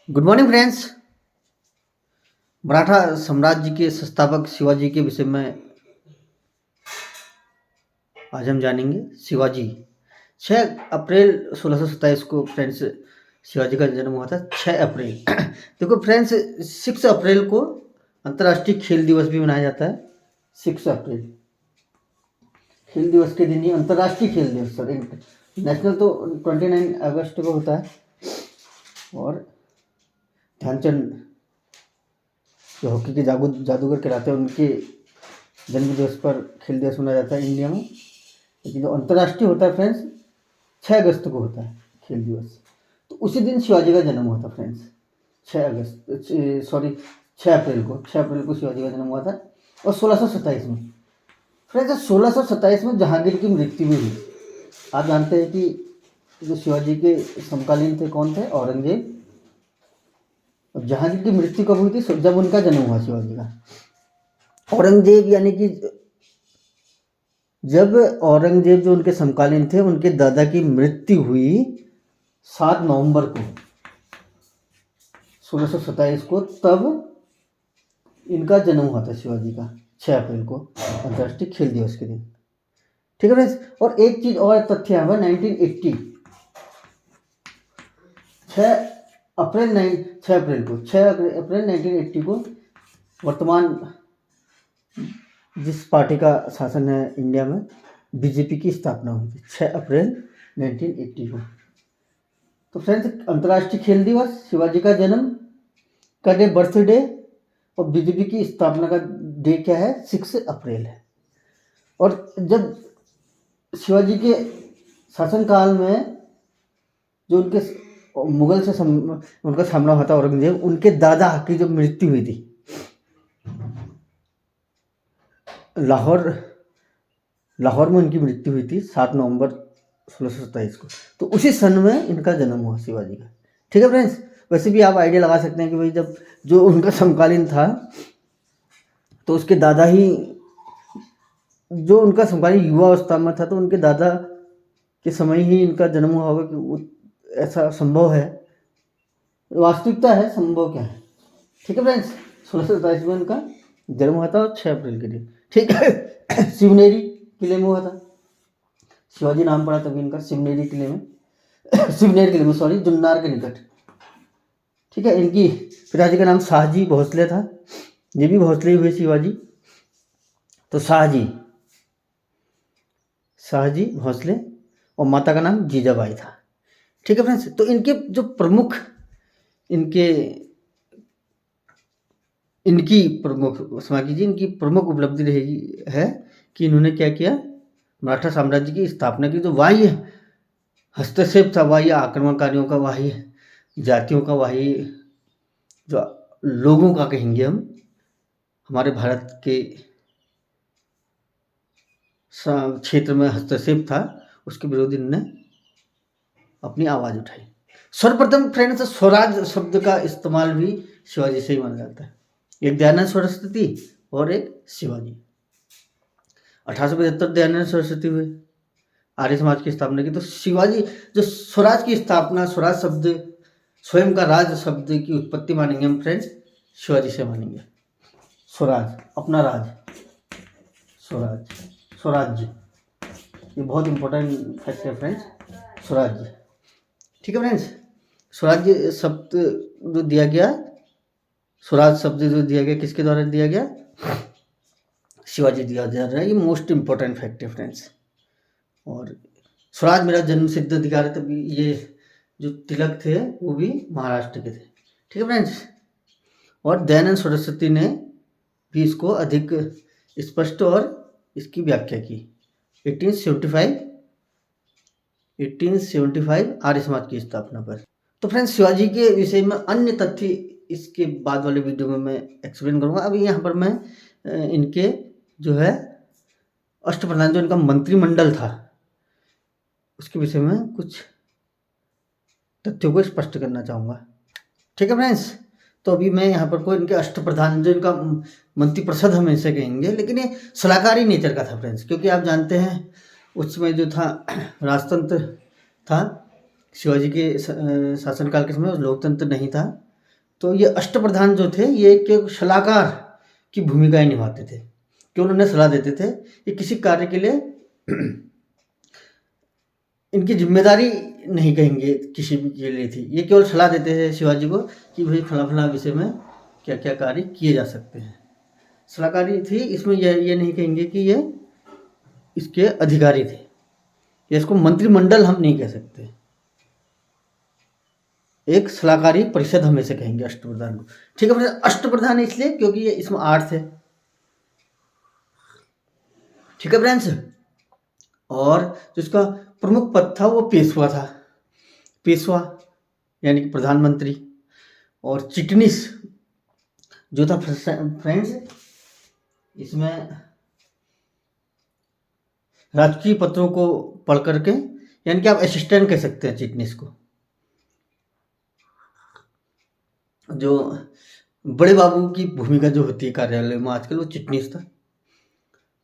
Good morning friends. Maratha साम्राज्य के संस्थापक शिवाजी के विषय में आज हम जानेंगे। शिवाजी 6 अप्रैल 1627 को फ्रेंड्स शिवाजी का जन्म हुआ था। 6 अप्रैल देखो फ्रेंड्स, 6 अप्रैल को अंतर्राष्ट्रीय खेल दिवस भी मनाया जाता है। 6 अप्रैल खेल दिवस के दिन ही अंतर्राष्ट्रीय खेल दिवस, सॉरी नेशनल तो 29 अगस्त को होता है। और ध्यानचंद जो हॉकी के जादूगर कहलाते हैं, उनके जन्म दिवस पर खेल दिवस मनाया जाता है इंडिया में। लेकिन जो अंतर्राष्ट्रीय होता है फ्रेंड्स, 6 अगस्त को होता है खेल दिवस। तो उसी दिन शिवाजी का जन्म हुआ था फ्रेंड्स। 6 अप्रैल को शिवाजी का जन्म हुआ था। और 1627 में फ्रेंड्स, 1627 में जहांगीर की मृत्यु भी हुई। आप जानते हैं कि जो शिवाजी के समकालीन थे कौन थे? औरंगजेब। जहांगीर की मृत्यु कब हुई थी? जब उनका जन्म हुआ शिवाजी का। औरंगजेब यानी कि जब औरंगजेब जो उनके समकालीन थे, उनके दादा की मृत्यु हुई 7 नवंबर को 1627 को, तब इनका जन्म हुआ था शिवाजी का 6 अप्रैल को अंतर्राष्ट्रीय खेल दिवस के दिन। ठीक है फ्रेंड्स। और एक चीज और तथ्य है, 1980 6 अप्रैल 1980 को वर्तमान जिस पार्टी का शासन है इंडिया में, बीजेपी की स्थापना हुई थी 6 अप्रैल 1980 को। तो फ्रेंड्स, अंतर्राष्ट्रीय खेल दिवस, शिवाजी का जन्म का डे, बर्थडे, और बीजेपी की स्थापना का डे क्या है? 6 अप्रैल है। और जब शिवाजी के शासनकाल में जो उनके मुगल से उनका सामना हुआ था औरंगजेब, उनके दादा की जो मृत्यु हुई थी लाहौर में उनकी मृत्यु हुई थी 7 नवंबर 1627 को। तो उसी सन में इनका जन्म हुआ शिवाजी का। ठीक है फ्रेंड्स। वैसे भी आप आइडिया लगा सकते हैं कि भाई जब जो उनका समकालीन था, तो उसके दादा ही, जो उनका समकालीन युवा अवस्था में था, तो उनके दादा के समय ही इनका जन्म हुआ होगा कि ऐसा संभव है। वास्तविकता है, संभव क्या है। ठीक है फ्रेंड्स। 1627 में उनका जन्म हुआ था, 6 अप्रैल के दिन। ठीक है। शिवनेरी किले में हुआ था। शिवाजी नाम पड़ा तभी इनका शिवनेरी किले में सॉरी, जुन्नार के निकट। ठीक है। इनकी पिताजी का नाम शाहजी भोसले था। ये भी भोसले ही हुए शिवाजी। तो शाहजी भोसले, और माता का नाम जीजाबाई था। ठीक है फ्रेंड्स। तो इनके जो प्रमुख इनकी प्रमुख उपलब्धि रही है कि इन्होंने क्या किया? मराठा साम्राज्य की स्थापना की। जो बाह्य हस्तक्षेप था, बाह्य आक्रमणकारियों का, बाह्य जातियों का, बाह्य जो लोगों का कहेंगे हम, हमारे भारत के क्षेत्र में हस्तक्षेप था, उसके विरोध इन्होंने अपनी आवाज़ उठाई। सर्वप्रथम फ्रेंड्स, स्वराज शब्द का इस्तेमाल भी शिवाजी से ही माना जाता है। एक दयानंद सरस्वती और एक शिवाजी। 1875 दयानंद सरस्वती हुए, आर्य समाज की स्थापना की। तो शिवाजी जो स्वराज की स्थापना, स्वराज शब्द, स्वयं का राज शब्द की उत्पत्ति मानेंगे हम फ्रेंड्स, शिवाजी से मानेंगे। स्वराज, अपना राज, स्वराज्य, ये बहुत इंपॉर्टेंट फैक्ट है फ्रेंड्स, स्वराज्य। ठीक है फ्रेंड्स। स्वराज्य शब्द जो दिया गया, स्वराज शब्द जो दिया गया, किसके द्वारा दिया गया? शिवाजी दिया जा रहा है। ये मोस्ट इंपॉर्टेंट फैक्ट है फ्रेंड्स। और स्वराज मेरा जन्म सिद्ध अधिकार है, तभी ये जो तिलक थे वो भी महाराष्ट्र के थे। ठीक है फ्रेंड्स। और दयानंद सरस्वती ने भी इसको अधिक स्पष्ट और इसकी व्याख्या की 1875 आर्य समाज की स्थापना पर। तो फ्रेंड्स, शिवाजी के विषय में अन्य तथ्य इसके बाद वाले वीडियो में मैं एक्सप्लेन करूंगा। अभी यहाँ पर मैं इनके जो है अष्टप्रधान, जो इनका मंत्रिमंडल था, उसके विषय में कुछ तथ्यों को स्पष्ट करना चाहूँगा। ठीक है फ्रेंड्स। तो अभी मैं यहाँ पर कोई इनके अष्टप्रधान, जो इनका मंत्रिपरिषद हम इसे कहेंगे, लेकिन ये सलाहकारी नेचर का था फ्रेंड्स, क्योंकि आप जानते हैं उस समय जो था राजतंत्र था शिवाजी के शासनकाल के समय, लोकतंत्र नहीं था। तो ये अष्टप्रधान जो थे ये एक सलाहकार की भूमिकाएं निभाते थे, कि उन्होंने सलाह देते थे कि किसी कार्य के लिए इनकी जिम्मेदारी नहीं कहेंगे किसी भी के लिए थी, ये केवल सलाह देते थे शिवाजी को कि भाई फला फला विषय में क्या क्या कार्य किए जा सकते हैं। सलाहकारी थी, इसमें ये नहीं कहेंगे कि ये इसके अधिकारी थे, या इसको मंत्रिमंडल हम नहीं कह सकते, एक सलाहकारी परिषद हमेशा कहेंगे अष्टप्रधान को। ठीक है, अष्टप्रधान इसलिए क्योंकि ये इसमें 8 थे। ठीक है फ्रेंड्स, और जो इसका प्रमुख पद था वो पेशवा था, पेशवा यानी कि प्रधानमंत्री, और चिटनीस जो था फ्रेंड्स, इसमें राजकीय पत्रों को पढ़ करके, यानी कि आप असिस्टेंट कह सकते हैं चिटनीस को। जो बड़े बाबू की भूमिका जो होती है कार्यालय में आजकल, वो चिटनीस था।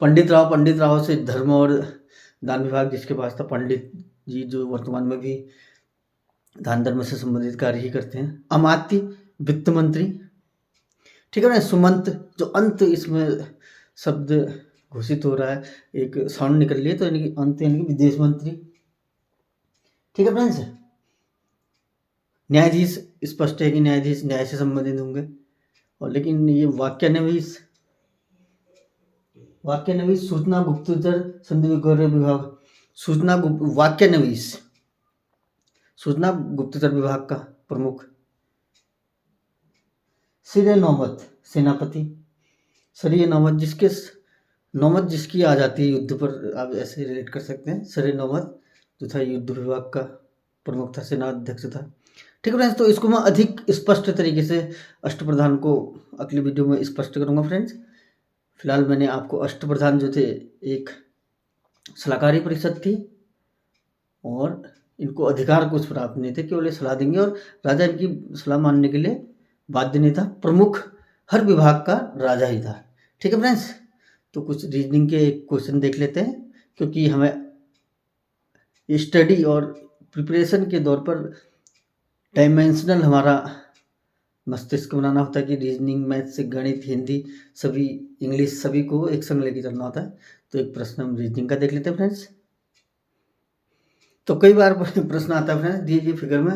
पंडित राव से धर्म और दान विभाग जिसके पास था, पंडित जी जो वर्तमान में भी दान धर्म से संबंधित कार्य ही करते हैं। अमात्य वित्त मंत्री, ठीक है ना। सुमंत, जो अंत इसमें शब्द घोषित हो रहा है, एक साउंड निकल रही है, तो यानी कि अंत यानी कि विदेश मंत्री। ठीक है फ्रेंड्स, न्यायाधीश स्पष्ट है कि न्यायाधीश न्याय से संबंधित होंगे, और लेकिन ये वाक्यान्वेष सूचना गुप्तचर संधि विभाग, वाक्यान्वेष सूचना गुप्तचर विभाग का प्रमुख। सिर नौबत सेनापति, सर नौबत जिसकी आ जाती है युद्ध पर, आप ऐसे रिलेट कर सकते हैं। सर नौबत जो था युद्ध विभाग का प्रमुख था, सेना अध्यक्ष था। ठीक है फ्रेंड्स, तो इसको मैं अधिक स्पष्ट तरीके से अष्टप्रधान को अगली वीडियो में स्पष्ट करूंगा फ्रेंड्स। फिलहाल मैंने आपको अष्टप्रधान जो थे एक सलाहकारी परिषद थी, और इनको अधिकार कुछ प्राप्त नहीं थे, केवल ये सलाह देंगे और राजा इनकी सलाह मानने के लिए बाध्य नहीं था। प्रमुख हर विभाग का राजा ही था। ठीक है फ्रेंड्स, तो कुछ रीजनिंग के क्वेश्चन देख लेते हैं, क्योंकि हमें स्टडी और प्रिपरेशन के दौर पर डायमेंशनल हमारा मस्तिष्क बनाना होता है, कि रीजनिंग, मैथ्स, गणित, हिंदी सभी, इंग्लिश सभी को एक संग लेके चलना होता है। तो एक प्रश्न हम रीजनिंग का देख लेते हैं फ्रेंड्स। तो कई बार प्रश्न आता है फ्रेंड्स, दिए गए फिगर में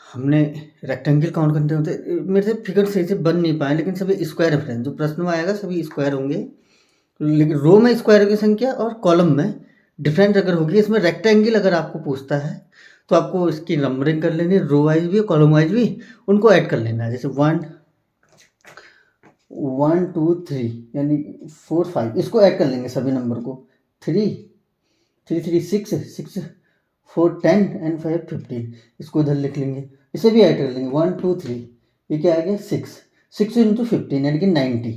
हमने रेक्टेंगल काउंट करने होते, मेरे से फिगर सही से बन नहीं पाए, लेकिन सभी स्क्वायर है फ्रेंड्स। जो प्रश्न में आएगा सभी स्क्वायर होंगे, लेकिन रो में स्क्वायर की संख्या और कॉलम में डिफरेंट अगर होगी। इसमें रेक्टेंगल अगर आपको पूछता है तो आपको इसकी नंबरिंग कर लेनी है, रो वाइज भी कॉलम वाइज भी, उनको ऐड कर लेना है। जैसे 1 2 3 यानी 4 5, इसको ऐड कर लेंगे सभी नंबर को। 3 3 6 6 4 10 एंड 5 15, इसको इधर लिख लेंगे। इसे भी ऐड कर लेंगे 1 2 3, ये क्या आ गया 6 6 इंटू 15 यानी कि 90,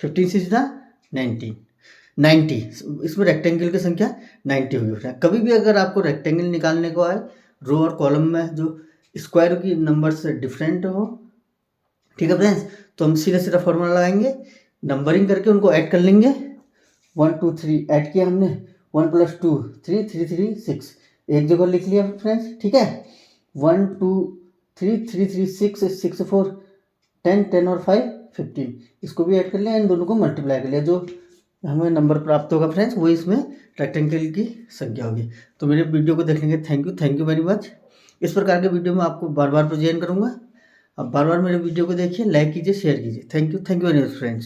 15 6 90। इसमें रेक्टेंगल की संख्या 90 होगी। कभी भी अगर आपको रेक्टेंगल निकालने को आए, रो और कॉलम में जो स्क्वायर की नंबर से डिफरेंट हो, ठीक है फ्रेंड्स, तो हम सीधा सीधा फॉर्मूला लगाएंगे, नंबरिंग करके उनको ऐड कर लेंगे। 1 2 3 ऐड किया हमने, 1 + 2 3 3 3 6, एक जगह लिख लिया फ्रेंड्स। ठीक है, 1 2 3 3 3 6 6 4 10 10 और 5 15, इसको भी ऐड कर लिया, इन दोनों को मल्टीप्लाई कर लिया, जो हमें नंबर प्राप्त होगा फ्रेंड्स वो इसमें रेक्टेंगल की संख्या होगी। तो मेरे वीडियो को देखने के थैंक यू वेरी मच। इस प्रकार के वीडियो में आपको बार बार प्रेजेंट करूँगा। आप बार बार मेरे वीडियो को देखिए, लाइक कीजिए, शेयर कीजिए। Thank you very much friends.